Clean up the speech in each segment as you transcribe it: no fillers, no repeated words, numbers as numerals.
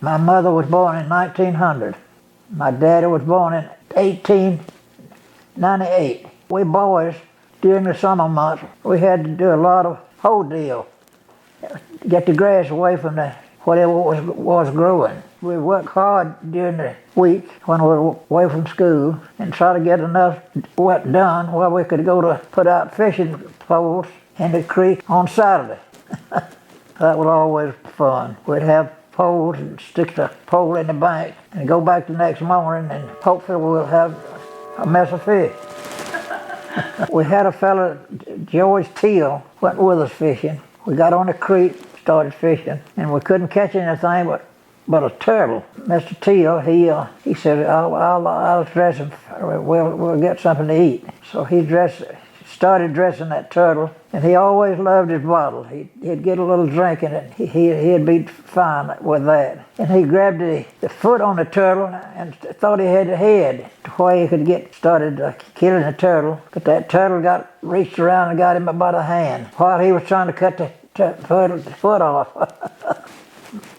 My mother was born in 1900. My daddy was born in 1898. We boys, during the summer months, we had to do a lot of hoe deal. Get the grass away from whatever was growing. We worked hard during the week when we were away from school and try to get enough work done where we could go to put out fishing poles in the creek on Saturday. That was always fun. We'd have poles and stick the pole in the bank and go back the next morning and hopefully we'll have a mess of fish. We had a fella, George Teal, went with us fishing. We got on the creek, started fishing, and we couldn't catch anything but a turtle. Mr. Teal, he said, I'll dress him. We'll get something to eat. So he started dressing that turtle, and he always loved his bottle. He'd get a little drink in it. He'd be fine with that. And he grabbed the foot on the turtle and thought he had the head to where he could started killing the turtle. But that turtle reached around and got him by the hand while he was trying to cut the foot off.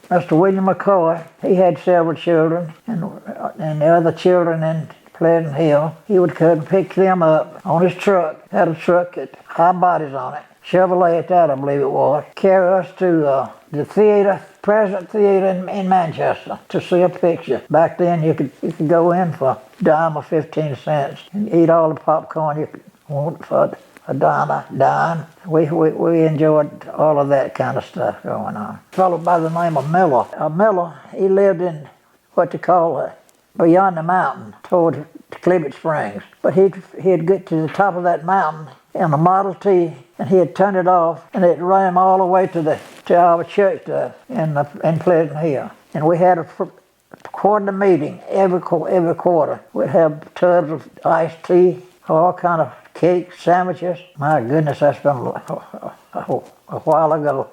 Mr. William McCoy, he had several children, and the other children in Pleasant Hill, he would come and pick them up on his truck. Had a truck that high bodies on it, Chevrolet at that, I believe it was. Carry us to the theater, President Theater in Manchester to see a picture. Back then you could go in for a dime or 15 cents and eat all the popcorn you could want for a dime. We enjoyed all of that kind of stuff going on. A fellow by the name of Miller. Miller, he lived in what they call beyond the mountain towards Cleveland Springs. But he'd get to the top of that mountain in a Model T and he'd turn it off and it'd run him all the way to our church in Pleasant Hill. And we had a quarterly meeting every quarter. We'd have tubs of iced tea, all kind of cakes, sandwiches. My goodness, that's been a while ago.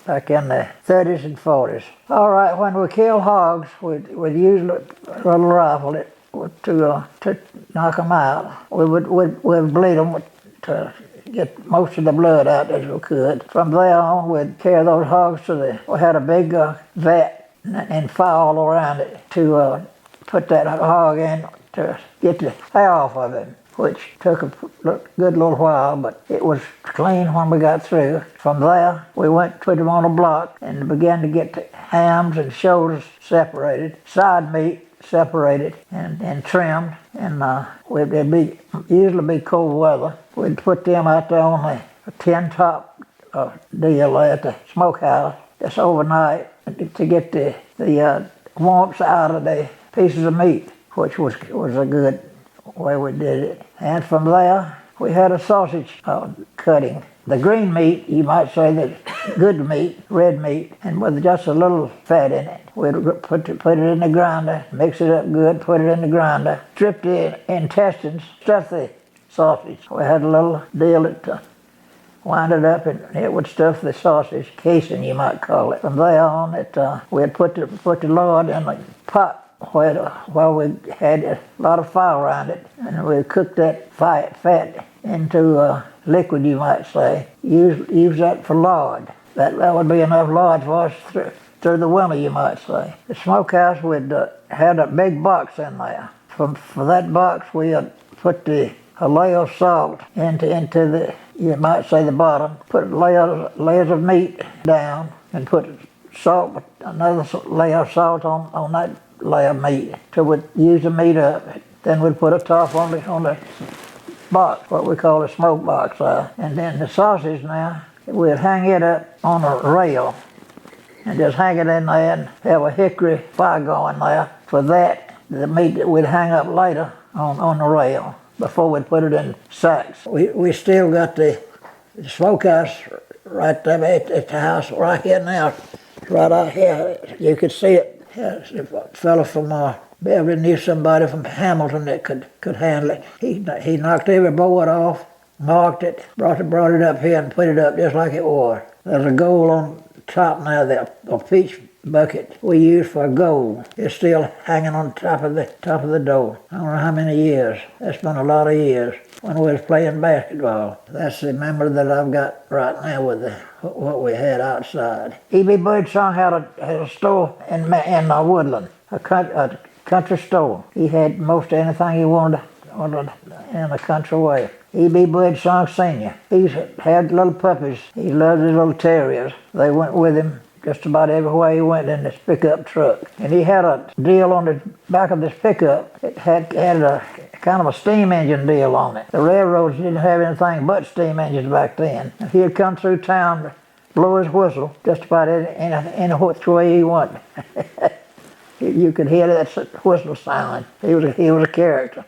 Back in the 30s and 40s. All right, when we kill hogs, we'd use a little rifle to knock them out. We'd bleed them to get most of the blood out as we could. From there on, we'd carry those hogs we had a big vat and fire all around it to put that hog in to get the hair off of it, which took a good little while, but it was clean when we got through. From there, we went, put them on a block, and began to get the hams and shoulders separated, side meat separated and trimmed, and it'd usually be cold weather. We'd put them out there on the tin top deal at the smokehouse just overnight to get the warmth out of the pieces of meat, which was a good way we did it. And from there, we had a sausage cutting. The green meat, you might say that good meat, red meat, and with just a little fat in it. We'd put it in the grinder, mix it up good, put it in the grinder, strip the intestines, stuff the sausage. We had a little deal that wind it up and it would stuff the sausage, casing you might call it. From there on, we'd put the lard in the pot while we had a lot of fire around it, and we cooked that fat into liquid, you might say. Use that for lard. That would be enough lard for us through the winter, you might say. The smokehouse, we'd had a big box in there. For that box, we had put a layer of salt into the, you might say, the bottom. Put layers of meat down and put salt, another layer of salt on that layer of meat till we'd use the meat up. Then we'd put a top on the box, what we call a smoke box. And then the sausage now, we'd hang it up on a rail and just hang it in there and have a hickory fire going there. For that, the meat that we'd hang up later on the rail before we'd put it in sacks. We still got the smokehouse right there at the house right here now. Right out here, you could see it. A fellow from Beverly knew somebody from Hamilton that could handle it. He knocked every board off, marked it, brought it up here and put it up just like it was. There's a goal on top now, the peach bucket we used for gold is still hanging on top of the door. I don't know how many years. That's been a lot of years when we was playing basketball. That's the memory that I've got right now with what we had outside. E.B. Birdsong had a store in Woodland, a country store. He had most anything he wanted in a country way. E.B. Birdsong Sr. He had little puppies. He loved his little terriers. They went with him just about everywhere he went in this pickup truck. And he had a deal on the back of this pickup. It had a kind of a steam engine deal on it. The railroads didn't have anything but steam engines back then. And he'd come through town, blow his whistle, just about any which way he wanted. You could hear that whistle sound. He was a character.